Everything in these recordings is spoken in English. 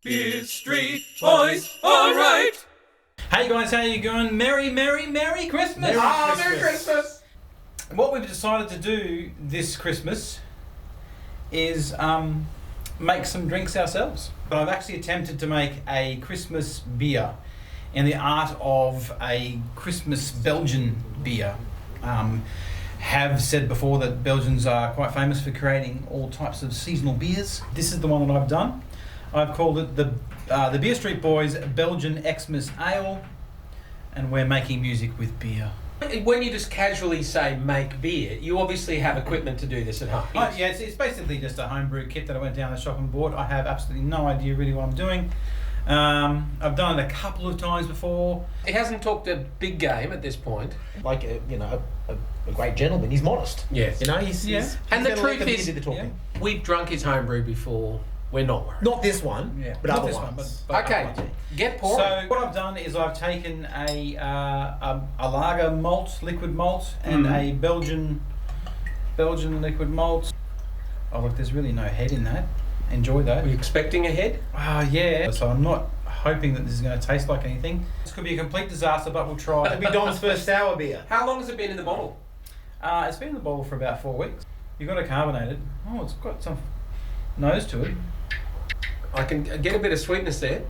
BeerStreet boys, alright! Hey guys, how you going? Merry Christmas! Merry Christmas! What we've decided to do this Christmas is make some drinks ourselves. But I've actually attempted to make a Christmas beer in the art of a Christmas Belgian beer. Have said before that Belgians are quite famous for creating all types of seasonal beers. This is the one that I've done. I've called it the BeerStreet Boys Belgian Xmas Ale, and we're making music with beer. When you just casually say make beer, you obviously have equipment to do this at home. Yeah, it's basically just a homebrew kit that I went down the shop and bought. I have absolutely no idea really what I'm doing. I've done it a couple of times before. He hasn't talked a big game at this point. Like a great gentleman. He's modest. Yes. He's And the gonna truth let the is, beer do the talking. we've drunk his homebrew before. We're not worried. Not this one, but Not other this ones. one, but Okay, other ones. get pouring. So what I've done is I've taken a lager malt, liquid malt, and a Belgian liquid malt. Oh look, there's really no head in that. Enjoy that. Were you expecting a head? Yeah. So I'm not hoping that this is going to taste like anything. This could be a complete disaster, but we'll try. It'll be Dom's first sour beer. How long has it been in the bottle? It's been in the bottle for about 4 weeks. You've got to carbonate it. Oh, it's got some nose to it. I can get a bit of sweetness there.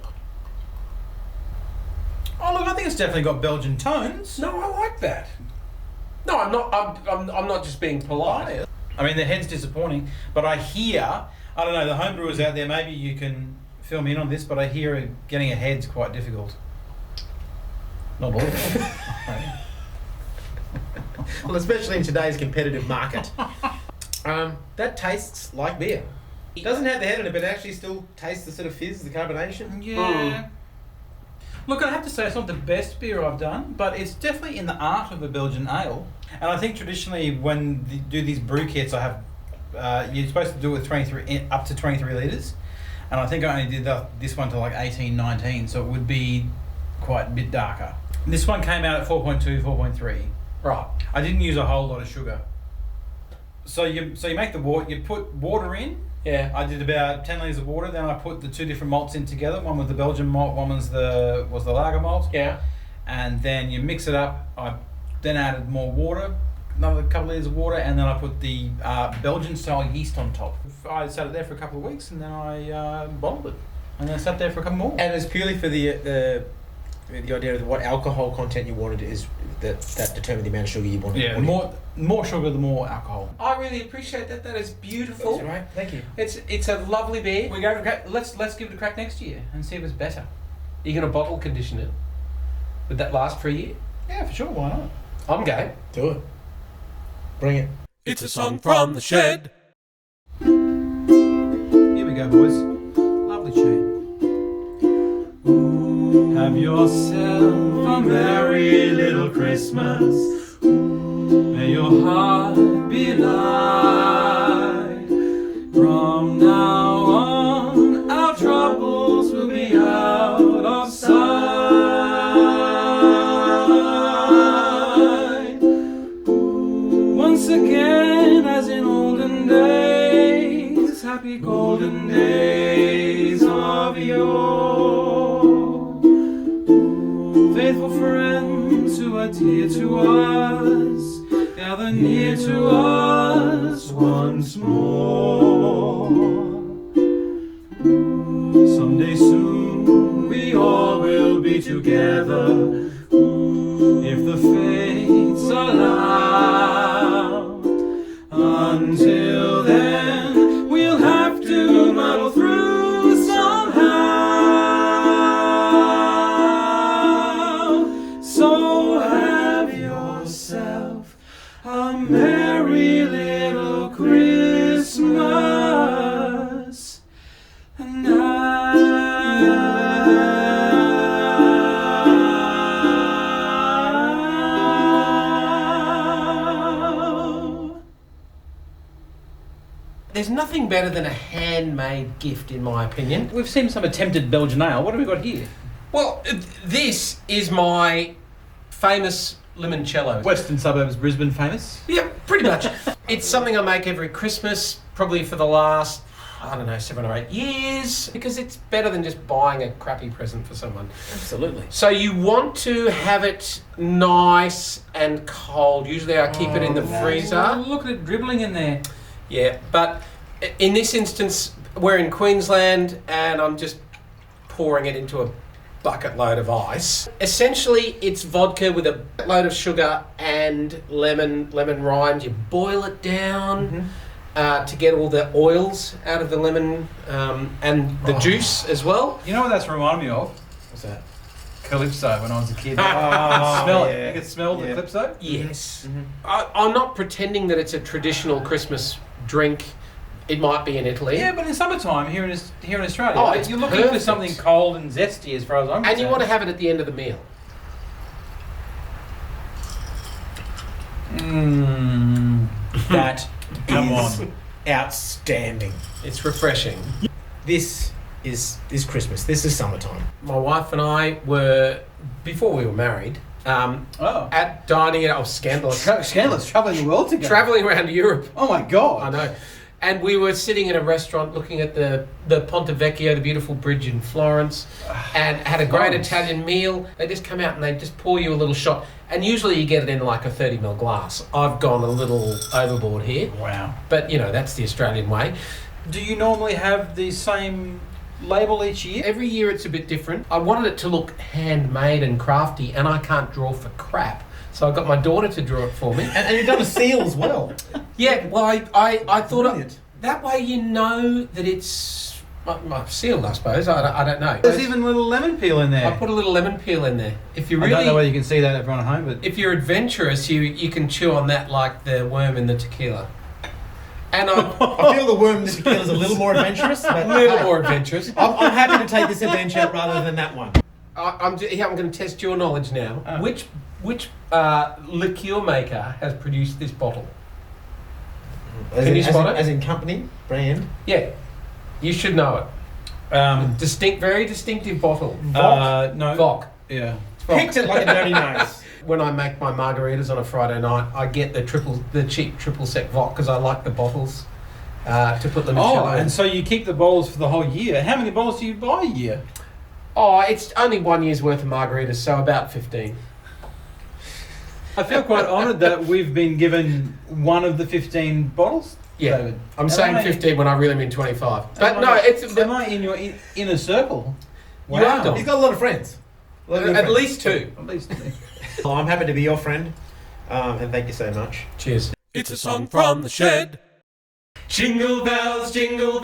Oh look, I think it's definitely got Belgian tones. No, I like that. No, I'm not. I'm not just being polite. I mean, the head's disappointing, but I hear, I don't know, the homebrewers out there, maybe you can fill me in on this, but I hear getting a head's quite difficult. Not all of them. Well, especially in today's competitive market. That tastes like beer. It doesn't have the head in it, but it actually still tastes the sort of fizz, the carbonation. Yeah. Look, I have to say it's not the best beer I've done, but it's definitely in the art of a Belgian ale. And I think traditionally when you do these brew kits, I have you're supposed to do it with up to 23 litres. And I think I only did this one to like 18, 19, so it would be quite a bit darker. This one came out at 4.2, 4.3. Right. I didn't use a whole lot of sugar. So you make the water, you put water in. Yeah. I did about 10 litres of water, then I put the two different malts in together. One was the Belgian malt, one was the lager malt. Yeah. And then you mix it up. I then added more water, another couple of litres of water, and then I put the Belgian Style yeast on top. I sat it there for a couple of weeks, and then I bottled it. And then I sat there for a couple more. And it's purely for the idea of what alcohol content you wanted is that determined the amount of sugar you wanted. Yeah, the more sugar, the more alcohol. I really appreciate that. That is beautiful. That's all right. Thank you. It's a lovely beer. We go. Let's give it a crack next year and see if it's better. You're gonna bottle condition it. Would that last for a year? Yeah, for sure. Why not? I'm game. Do it. Bring it. It's a song from the shed. Here we go, boys. Lovely tune. Have yourself a merry little Christmas. May your heart be light. From now on, our troubles will be out of sight. Once again, as in olden days, happy golden days of yore. Faithful friends who are dear to us, gather near to us once more. Someday soon we all will be together, if the fates allow. Until then, we'll have to muddle through somehow. So have yourself a merry little Christmas now. There's nothing better than a handmade gift, in my opinion. We've seen some attempted Belgian ale. What have we got here? Well, this is my famous limoncello. Western suburbs, Brisbane famous. Yeah, pretty much. It's something I make every Christmas, probably for the last I don't know, 7 or 8 years, because it's better than just buying a crappy present for someone. Absolutely. So you want to have it nice and cold. Usually I keep it in the freezer. Look at it dribbling in there. Yeah, but in this instance, we're in Queensland and I'm just pouring it into a bucket load of ice. Essentially, it's vodka with a load of sugar and lemon rind. You boil it down to get all the oils out of the lemon and the juice as well. You know what that's reminded me of? What's that? Calypso when I was a kid. Oh, Smell it. yeah. You could smell the Yeah. Calypso? Yes. I'm not pretending that it's a traditional Christmas drink. It might be in Italy. Yeah, but in summertime here in Australia, Oh, it's you're looking for perfect. something cold and zesty as far as I'm concerned. And you want to have it at the end of the meal. That Come is on. outstanding. It's refreshing. This is Christmas. This is summertime. My wife and I were, before we were married, at dining at scandalous, Scandalous, travelling the world together. traveling around Europe. Oh my God. I know. And we were sitting in a restaurant looking at the Ponte Vecchio, the beautiful bridge in Florence, and had a great Florence. Italian meal. They just come out and they just pour you a little shot. And usually you get it in like a 30ml glass. I've gone a little overboard here. Wow. But, you know, that's the Australian way. Do you normally have the same label each year? Every year it's a bit different. I wanted it to look handmade and crafty, and I can't draw for crap. So I got my daughter to draw it for me. And you've done a seal as well. Yeah, well, I thought Brilliant. that way you know that it's sealed, I suppose. I don't know. There's even a little lemon peel in there. I put a little lemon peel in there. If you I don't know really, whether you can see that everyone at home, but if you're adventurous, you can chew on that like the worm in the tequila. And I'm I feel the worm in the tequila is a little more adventurous. But a little more adventurous. I'm happy to take this adventure rather than that one. I'm going to test your knowledge now. Oh. Which liqueur maker has produced this bottle? Can you spot it? As in company, brand. Yeah, you should know it. Very distinctive bottle. no. Voc. Yeah. Picked it like a dirty nose. When I make my margaritas on a Friday night, I get the cheap triple sec Voc because I like the bottles to put limoncello in. And so you keep the bottles for the whole year. How many bottles do you buy a year? Oh, it's only 1 year's worth of margaritas, so about 15. I feel quite honoured that we've been given one of the 15 bottles. Yeah, David. I'm Am saying I- 15 when I really mean 25. But am no, I- it's Am I in your inner circle? You are, Dom. He's got a lot of friends. A lot of good At friends. least 2. At least. Well, I'm happy to be your friend, and thank you so much. Cheers. It's a song from the shed. Jingle bells, jingle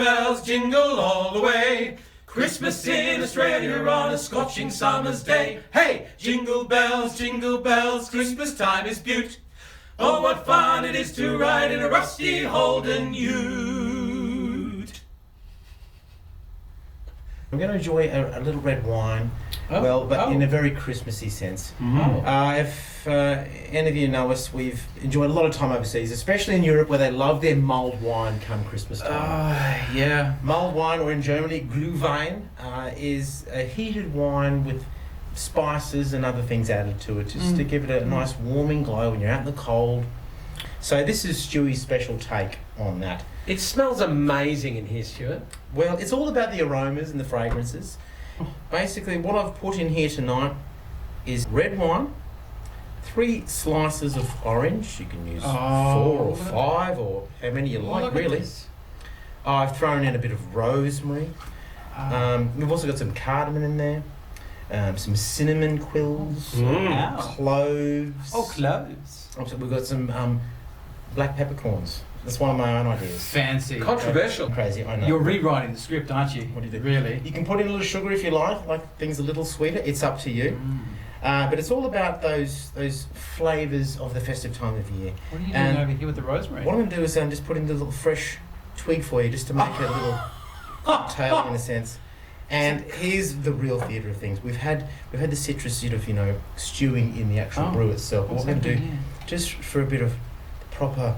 all the way. Christmas in Australia on a scorching summer's day. Hey, jingle bells, Christmas time is beaut. Oh, what fun it is to ride in a rusty Holden ute. I'm going to enjoy a little red wine, but in a very Christmassy sense. If any of you know us, we've enjoyed a lot of time overseas, especially in Europe where they love their mulled wine come Christmas time. Yeah. Mulled wine, or in Germany, Glühwein, is a heated wine with spices and other things added to it, just to give it a nice warming glow when you're out in the cold. So this is Stewey's special take on that. It smells amazing in here, Stuart. Well, it's all about the aromas and the fragrances. Basically, what I've put in here tonight is red wine, 3 slices of orange. You can use 4 or 5 or how many you like, really. I've thrown in a bit of rosemary. We've also got some cardamom in there, some cinnamon quills, cloves. Oh, cloves. Also, we've got some black peppercorns. That's one of my own ideas. Fancy. Controversial. Crazy, I know. You're rewriting the script, aren't you? What do you do? Really? You can put in a little sugar if you like things a little sweeter. It's up to you. But it's all about those flavours of the festive time of year. What are you doing And over here with the rosemary? what I'm going to do is just put in the little fresh twig for you, just to make it a little cocktail in a sense. And here's the real theatre of things. We've had the citrus sort of, stewing in the actual brew itself. But what we're going to do, just for a bit of proper,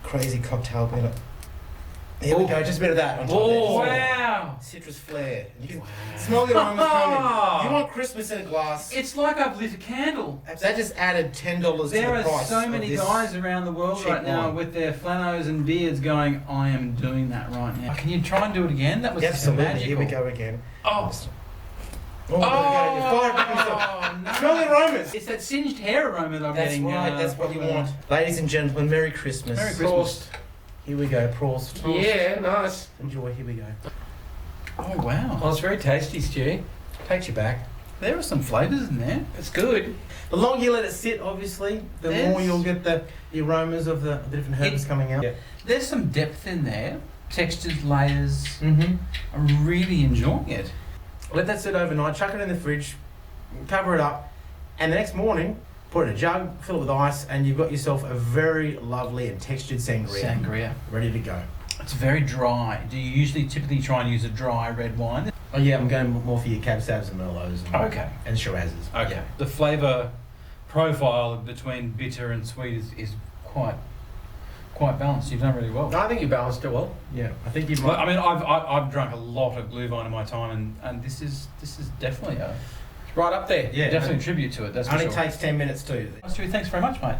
crazy cocktail, we're going to Here we go, just a bit of that on top Oh, there. Wow! Citrus flair. You can smell the aromas coming. You want Christmas in a glass. It's like I've lit a candle. That just added $10 to There the are price. so of many this. guys around the world cheap right now wine. with their flanos and beards going, I am doing that right now. Can you try and do it again? That was Absolutely. magical. Here we go again. Oh, Oh, fire back yourself. no. Smell the aromas. It's that singed hair aroma that I'm That's getting. right. That's what you from, want. Ladies and gentlemen, Merry Christmas. Merry Christmas. Here we go. Prost. Yeah, nice. Enjoy. Here we go. Oh, wow. Oh, it's very tasty, Stu. Takes you back. There are some flavours in there. It's good. The longer you let it sit, obviously, the Yes. more you'll get the aromas of the different herbs coming out. There's some depth in there. Textures, layers. Mm-hmm. I'm really enjoying it. Let that sit overnight, chuck it in the fridge, cover it up, and the next morning, put it in a jug, fill it with ice, and you've got yourself a very lovely and textured sangria. Sangria. Ready to go. It's very dry. Do you usually typically try and use a dry red wine? Oh yeah, I'm going more for your Cab Savs and Merlots and Shirazes. Okay. Yeah. The flavour profile between bitter and sweet is quite balanced. You've done really well. I think you balanced it well. Yeah, I think you've... I mean, I've drunk a lot of Glühwein in my time, and this is definitely It's right up there. Yeah, definitely a tribute to it. That's for only sure. takes 10 minutes too. Stewie, thanks very much, mate.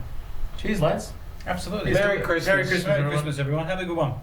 Cheers, lads. Absolutely. Merry Christmas. Merry Christmas, everyone. Have a good one.